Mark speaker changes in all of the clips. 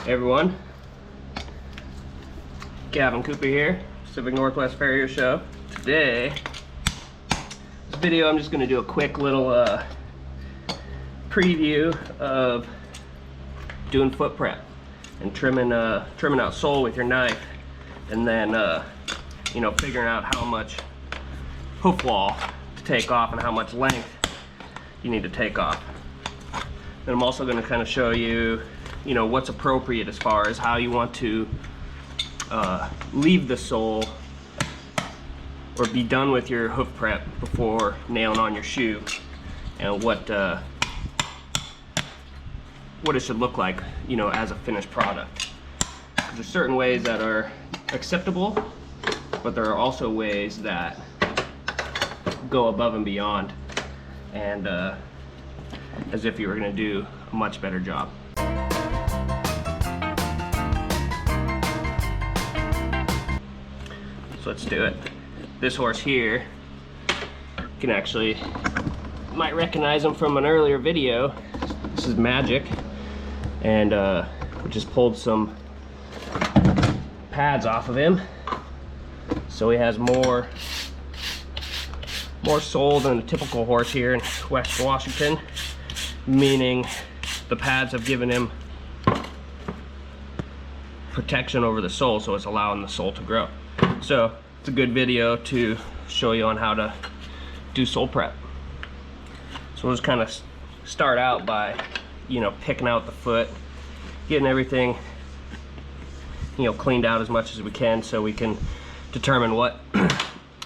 Speaker 1: Hey everyone, Gavin Cooper here, Pacific Northwest Farrier Show. Today, this video I'm just going to do a quick little preview of doing foot prep and trimming out sole with your knife, and then you know, figuring out how much hoof wall to take off and how much length you need to take off. Then I'm also going to kind of show you, you know, what's appropriate as far as how you want to leave the sole or be done with your hoof prep before nailing on your shoe, and what it should look like, you know, as a finished product. There's certain ways that are acceptable, but there are also ways that go above and beyond, and as if you were going to do a much better job. So let's do it. This horse here, you can actually, might recognize him from an earlier video. This is Magic, and we just pulled some pads off of him, so he has more sole than a typical horse here in West Washington, meaning the pads have given him protection over the sole, so it's allowing the sole to grow. So it's a good video to show you on how to do sole prep. So we'll just kind of start out by, you know, picking out the foot, getting everything, you know, cleaned out as much as we can so we can determine what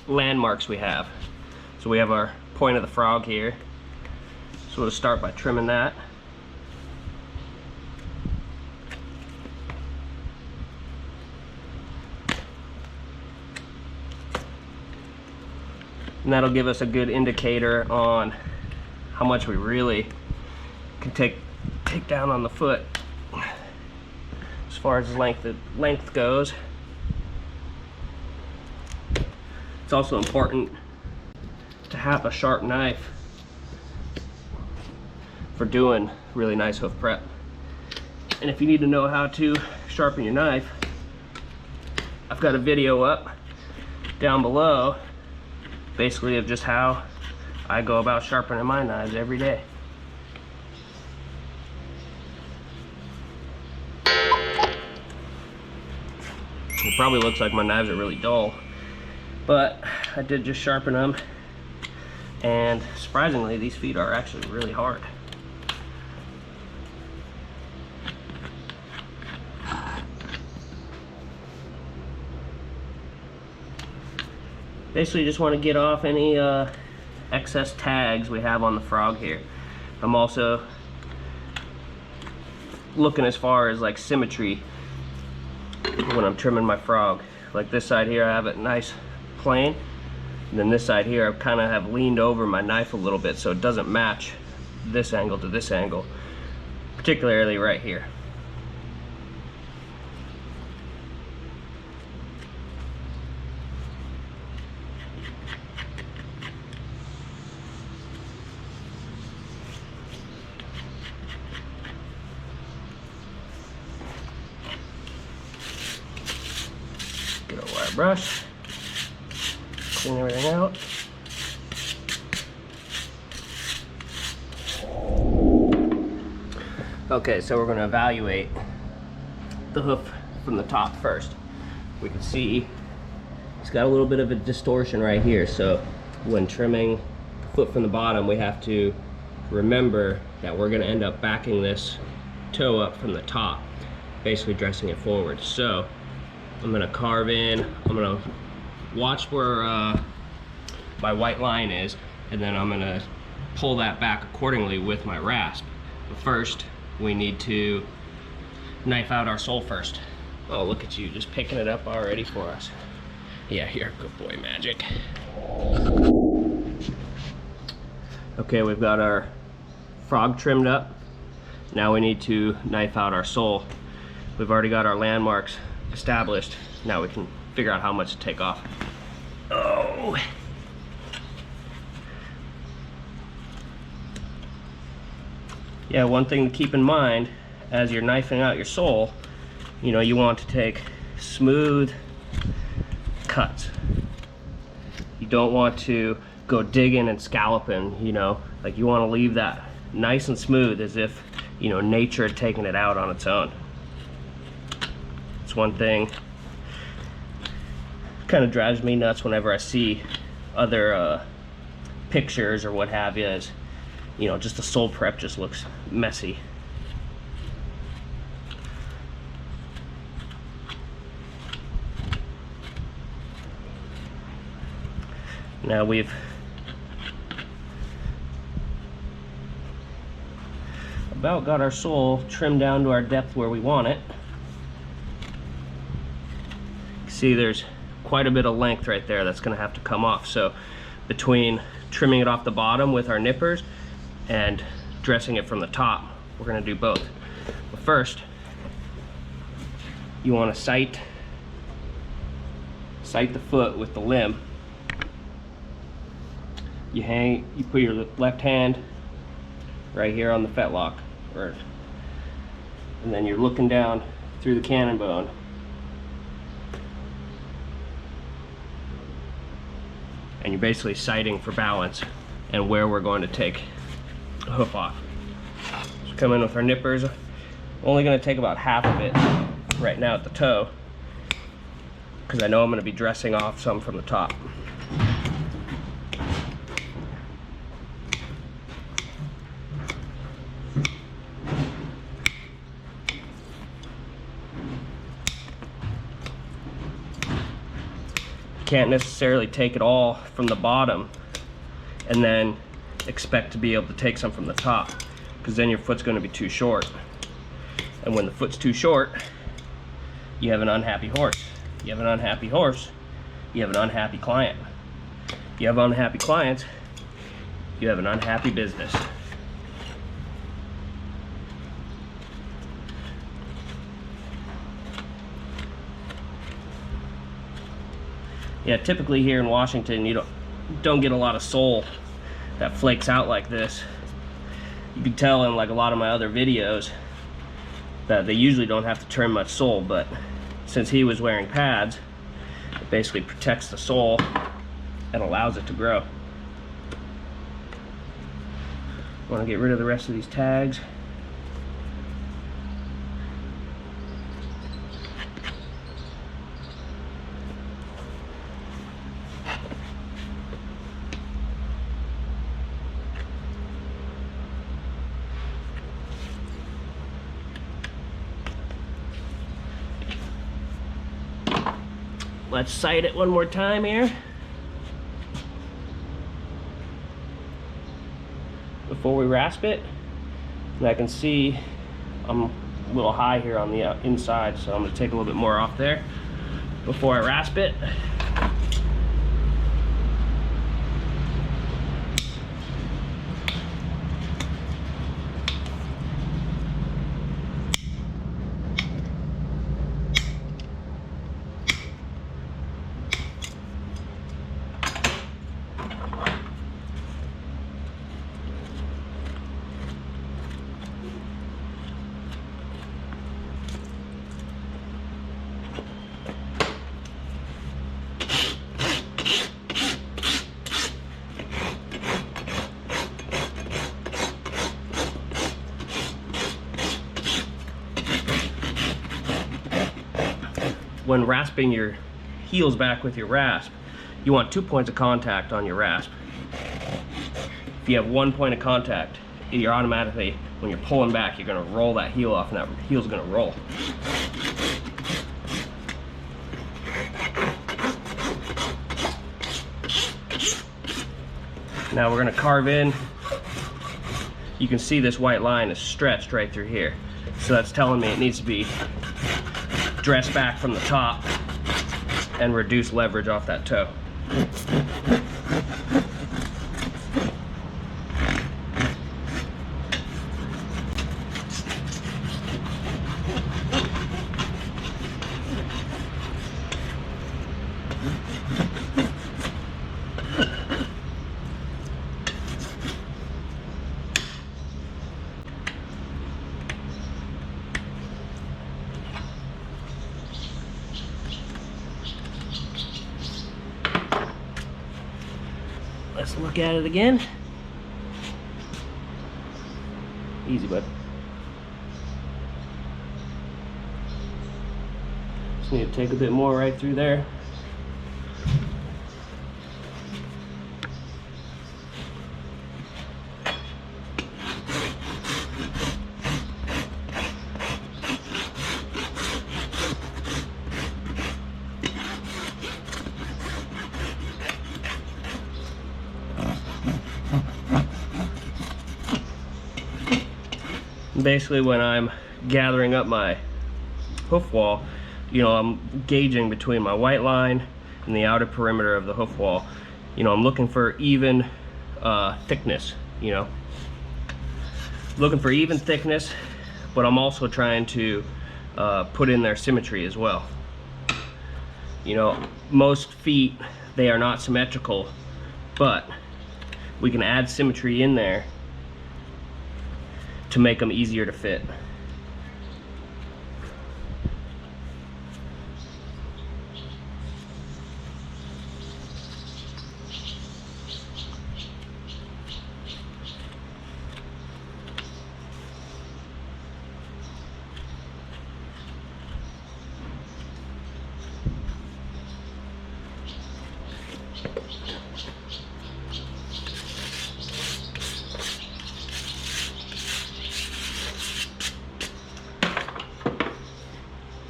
Speaker 1: landmarks we have. So we have our point of the frog here, so we'll start by trimming that. And that'll give us a good indicator on how much we really can take down on the foot as far as length goes. It's also important to have a sharp knife for doing really nice hoof prep. And if you need to know how to sharpen your knife, I've got a video up down below basically of just how I go about sharpening my knives every day. It probably looks like my knives are really dull, but I did just sharpen them, and surprisingly these feet are actually really hard. Basically just want to get off any excess tags we have on the frog here. I'm also looking as far as like symmetry when I'm trimming my frog. Like this side here I have it nice plain, and then this side here I kind of have leaned over my knife a little bit so it doesn't match this angle to this angle, particularly right here. Get a wire brush, clean everything out. Okay, so we're going to evaluate the hoof from the top first. We can see it's got a little bit of a distortion right here, so when trimming the foot from the bottom, we have to remember that we're going to end up backing this toe up from the top, basically dressing it forward. So I'm going to carve in, I'm going to watch where my white line is, and then I'm going to pull that back accordingly with my rasp. But first, we need to knife out our sole first. Oh, look at you, just picking it up already for us. Yeah, you're a good boy, Magic. Okay, we've got our frog trimmed up. Now we need to knife out our sole. We've already got our landmarks established. Now we can figure out how much to take off. Oh! Yeah, one thing to keep in mind as you're knifing out your sole, you know, you want to take smooth cuts. You don't want to go digging and scalloping, you know, like you want to leave that nice and smooth as if, you know, nature had taken it out on its own. It's one thing kind of drives me nuts whenever I see other pictures or what have you, is, you know, just the sole prep just looks messy. Now we've about got our sole trimmed down to our depth where we want it. See, there's quite a bit of length right there that's going to have to come off. So between trimming it off the bottom with our nippers and dressing it from the top, we're going to do both. But first, you want to sight the foot with the limb. You put your left hand right here on the fetlock, and then you're looking down through the cannon bone. And you're basically sighting for balance and where we're going to take a hoof off. So come in with our nippers. Only going to take about half of it right now at the toe, because I know I'm going to be dressing off some from the top. Can't necessarily take it all from the bottom and then expect to be able to take some from the top, because then your foot's going to be too short, and when the foot's too short, you have an unhappy horse. You have an unhappy horse, you have an unhappy client. You have unhappy clients, you have an unhappy business. Yeah, typically here in Washington, you don't get a lot of sole that flakes out like this. You can tell in like a lot of my other videos that they usually don't have to trim much sole, but since he was wearing pads, it basically protects the sole and allows it to grow. Want to get rid of the rest of these tags. Let's sight it one more time here before we rasp it. And I can see I'm a little high here on the inside, so I'm going to take a little bit more off there before I rasp it. When rasping your heels back with your rasp, you want 2 points of contact on your rasp. If you have 1 point of contact, you're automatically, when you're pulling back, you're going to roll that heel off, and that heel's going to roll. Now we're going to carve in. You can see this white line is stretched right through here, so that's telling me it needs to be dressed back from the top and reduce leverage off that toe. look at it again. Easy, bud. Just need to take a bit more right through there. Basically, when I'm gathering up my hoof wall, you know, I'm gauging between my white line and the outer perimeter of the hoof wall. You know, I'm looking for even thickness, you know. Looking for even thickness, but I'm also trying to put in their symmetry as well. You know, most feet, they are not symmetrical, but we can add symmetry in there to make them easier to fit.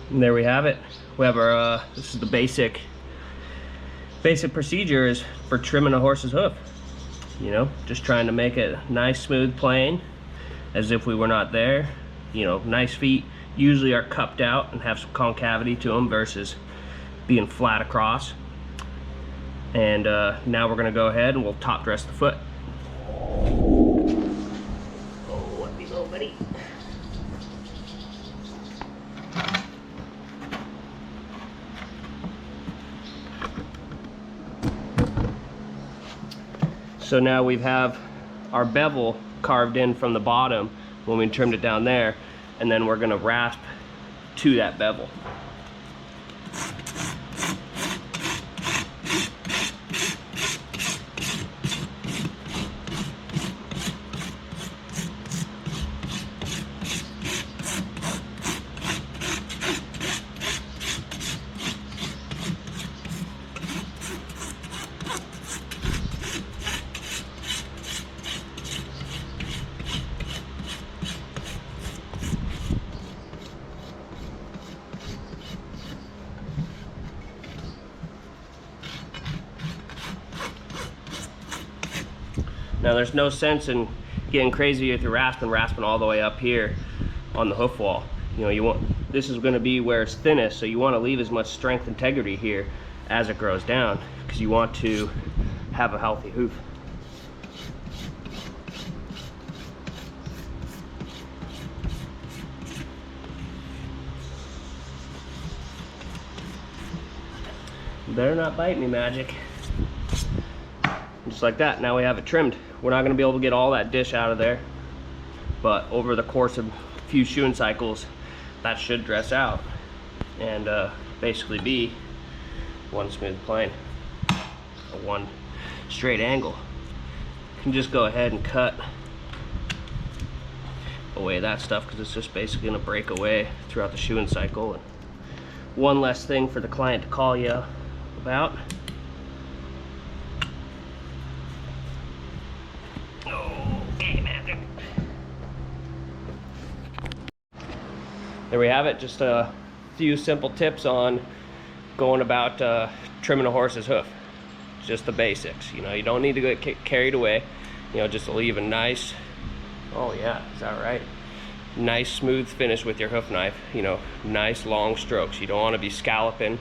Speaker 1: And there we have it. We have our, this is the basic procedure is for trimming a horse's hoof. You know, just trying to make it nice, smooth, plain, as if we were not there. You know, nice feet usually are cupped out and have some concavity to them versus being flat across. And now we're gonna go ahead and we'll top dress the foot. Oh, let me go, buddy. So now we have our bevel carved in from the bottom when we trimmed it down there, and then we're gonna rasp to that bevel. Now there's no sense in getting crazy with your rasping all the way up here on the hoof wall. You know, this is going to be where it's thinnest, so you want to leave as much strength integrity here as it grows down, because you want to have a healthy hoof. You better not bite me, Magic. Just like that, now we have it trimmed. We're not going to be able to get all that dish out of there, but over the course of a few shoeing cycles, that should dress out and basically be one smooth plane, one straight angle. You can just go ahead and cut away that stuff, because it's just basically going to break away throughout the shoeing cycle. And one less thing for the client to call you about. There we have it, just a few simple tips on going about trimming a horse's hoof. Just the basics, you know, you don't need to get carried away, you know, just leave a nice, oh yeah, is that right? Nice smooth finish with your hoof knife, you know, nice long strokes. You don't want to be scalloping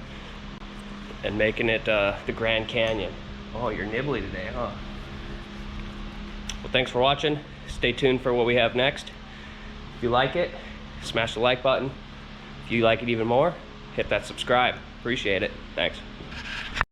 Speaker 1: and making it the Grand Canyon. Oh, you're nibbly today, huh? Well, thanks for watching. Stay tuned for what we have next. If you like it, smash the like button. If you like it even more, hit that subscribe. Appreciate it. Thanks.